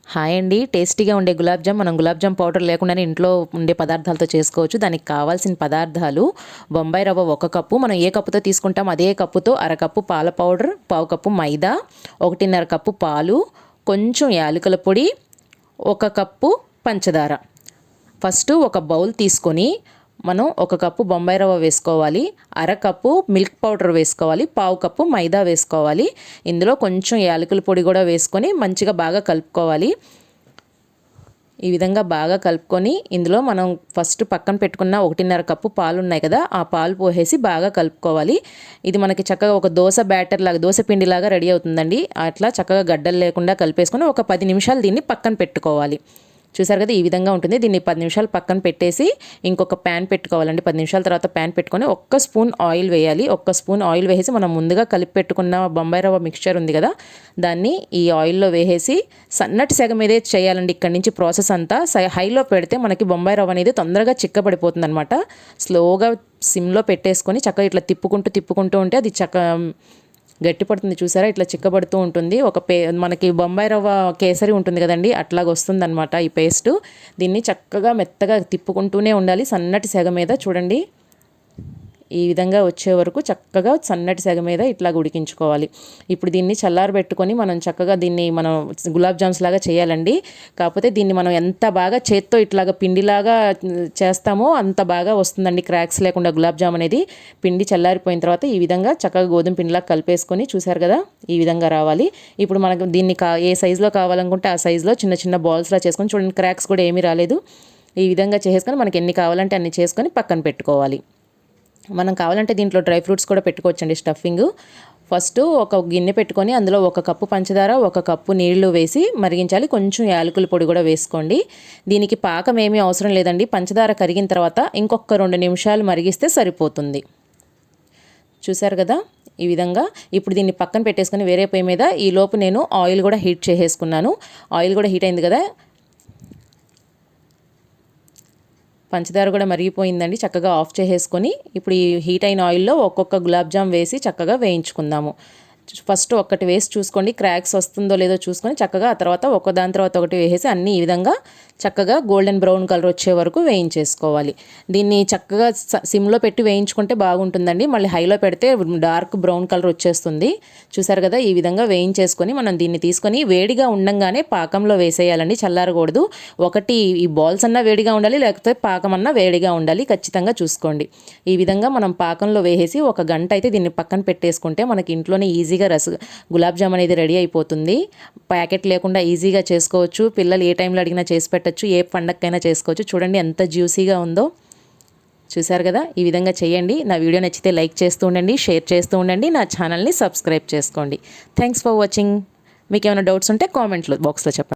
Hi అండి, టేస్టీగా ఉండే గులాబ్ జామ్ మనం గులాబ్ జామ్ పౌడర్ లేకుండానే ఇంట్లో ఉండే పదార్థాలతో చేసుకోవచ్చు. దానికి కావాల్సిన పదార్థాలు: బొంబాయి రవ్వ 1 కప్పు, మనం ఏ కప్పుతో తీసుకుంటాం అదే కప్పుతో అరకప్పు పాల పౌడర్, పావు కప్పు మైదా, 1.5 కప్పు పాలు, కొంచెం యాలకుల పొడి, 1 కప్పు పంచదార. ఫస్ట్ ఒక బౌల్ తీసుకొని మనం 1 కప్పు బొంబాయి రవ్వ వేసుకోవాలి, అరకప్పు మిల్క్ పౌడర్ వేసుకోవాలి, పావు కప్పు మైదా వేసుకోవాలి. ఇందులో కొంచెం యాలకుల పొడి కూడా వేసుకొని మంచిగా బాగా కలుపుకోవాలి. ఈ విధంగా బాగా కలుపుకొని ఇందులో మనం ఫస్ట్ పక్కన పెట్టుకున్న 1.5 కప్పు పాలు ఉన్నాయి కదా, ఆ పాలు పోసేసి బాగా కలుపుకోవాలి. ఇది మనకి చక్కగా ఒక దోశ బ్యాటర్ లాగా, దోశ పిండిలాగా రెడీ అవుతుందండి. అట్లా చక్కగా గడ్డలు లేకుండా కలిపేసుకొని ఒక 10 నిమిషాలు దీన్ని పక్కన పెట్టుకోవాలి. చూసారు కదా, ఈ విధంగా ఉంటుంది. దీన్ని 10 నిమిషాలు పక్కన పెట్టేసి ఇంకొక ప్యాన్ పెట్టుకోవాలండి. 10 నిమిషాల తర్వాత ప్యాన్ పెట్టుకొని 1 స్పూన్ ఆయిల్ వేయాలి. 1 స్పూన్ ఆయిల్ వేసి మనం ముందుగా కలిపి పెట్టుకున్న బొంబాయి రవ్వ మిక్చర్ ఉంది కదా, దాన్ని ఈ ఆయిల్లో వేసేసి సన్నటి సెగ మీదే చేయాలండి. ఇక్కడి నుంచి ప్రాసెస్ అంతా హైలో పెడితే మనకి బొంబాయి రవ్వ అనేది తొందరగా చిక్కబడిపోతుంది అనమాట. స్లోగా సిమ్లో పెట్టేసుకొని చక్కగా ఇట్లా తిప్పుకుంటూ ఉంటే అది గట్టిపడుతుంది. చూసారా, ఇట్లా చిక్కబడుతూ ఉంటుంది. మనకి బొంబాయి రవ్వ కేసరి ఉంటుంది కదండి, అట్లాగ వస్తుంది అనమాట ఈ పేస్ట్. దీన్ని చక్కగా మెత్తగా తిప్పుకుంటూనే ఉండాలి సన్నటి సెగ మీద. చూడండి, ఈ విధంగా వచ్చే వరకు చక్కగా సన్నటి సెగ మీద ఇట్లా ఉడికించుకోవాలి. ఇప్పుడు దీన్ని చల్లారబెట్టుకొని మనం చక్కగా దీన్ని మనం గులాబ్ జామ్స్ లాగా చేయాలండి. కాకపోతే దీన్ని మనం ఎంత బాగా చేత్తో ఇట్లాగా పిండిలాగా చేస్తామో అంత బాగా వస్తుందండి, క్రాక్స్ లేకుండా గులాబ్ జామ్ అనేది. పిండి చల్లారిపోయిన తర్వాత ఈ విధంగా చక్కగా గోధుమ పిండిలాగా కలిపేసుకొని, చూసారు కదా, ఈ విధంగా రావాలి. ఇప్పుడు మనకు దీన్ని ఏ సైజులో కావాలనుకుంటే ఆ సైజులో చిన్న చిన్న బాల్స్లా చేసుకొని, చూడండి క్రాక్స్ కూడా ఏమీ రాలేదు. ఈ విధంగా చేసుకొని మనకి ఎన్ని కావాలంటే అన్ని చేసుకొని పక్కన పెట్టుకోవాలి. మనం కావాలంటే దీంట్లో డ్రై ఫ్రూట్స్ కూడా పెట్టుకోవచ్చండి, స్టఫింగ్. ఫస్ట్ ఒక గిన్నె పెట్టుకొని అందులో 1 కప్పు పంచదార, 1 కప్పు నీళ్లు వేసి మరిగించాలి. కొంచెం యాలకుల పొడి కూడా వేసుకోండి. దీనికి పాకం ఏమీ అవసరం లేదండి. పంచదార కరిగిన తర్వాత ఇంకొక 2 నిమిషాలు మరిగిస్తే సరిపోతుంది. చూసారు కదా, ఈ విధంగా. ఇప్పుడు దీన్ని పక్కన పెట్టేసుకొని వేరే పొయ్యి మీద ఈలోపు నేను ఆయిల్ కూడా హీట్ చేసేసుకున్నాను. ఆయిల్ కూడా హీట్ అయింది కదా, పంచదార కూడా మరిగిపోయిందండి. చక్కగా ఆఫ్ చేసేసుకొని ఇప్పుడు ఈ హీట్ అయిన ఆయిల్లో ఒక్కొక్క గులాబ్ జామ్ వేసి చక్కగా వేయించుకుందాము. ఫస్ట్ ఒక్కటి వేసి చూసుకోండి, క్రాక్స్ వస్తుందో లేదో చూసుకొని చక్కగా ఆ తర్వాత దాని తర్వాత ఒకటి వేసేసి అన్నీ ఈ విధంగా చక్కగా గోల్డెన్ బ్రౌన్ కలర్ వచ్చే వరకు వేయించేసుకోవాలి. దీన్ని చక్కగా సిమ్లో పెట్టి వేయించుకుంటే బాగుంటుందండి. మళ్ళీ హైలో పెడితే డార్క్ బ్రౌన్ కలర్ వచ్చేస్తుంది. చూసారు కదా, ఈ విధంగా వేయించేసుకొని మనం దీన్ని తీసుకొని వేడిగా ఉండంగానే పాకంలో వేసేయాలండి, చల్లారకూడదు. ఒకటి ఈ బాల్స్ అన్నా వేడిగా ఉండాలి, లేకపోతే పాకం అన్నా వేడిగా ఉండాలి, ఖచ్చితంగా చూసుకోండి. ఈ విధంగా మనం పాకంలో వేసేసి 1 గంట అయితే దీన్ని పక్కన పెట్టేసుకుంటే మనకి ఇంట్లోనే ఈజీగా గులాబ్ జామ్ అనేది రెడీ అయిపోతుంది. ప్యాకెట్ లేకుండా ఈజీగా చేసుకోవచ్చు. పిల్లలు ఏ టైంలో అడిగినా చేసి పెట్టచ్చు, ఏ పండగకైనా చేసుకోవచ్చు. చూడండి ఎంత జ్యూసీగా ఉందో. చూసారు కదా, ఈ విధంగా చేయండి. నా వీడియో నచ్చితే లైక్ చేస్తూ ఉండండి, షేర్ చేస్తూ ఉండండి, నా ఛానల్ని సబ్స్క్రైబ్ చేసుకోండి. Thanks for watching. మీకు ఏమైనా డౌట్స్ ఉంటే కామెంట్లో బాక్స్లో చెప్పండి.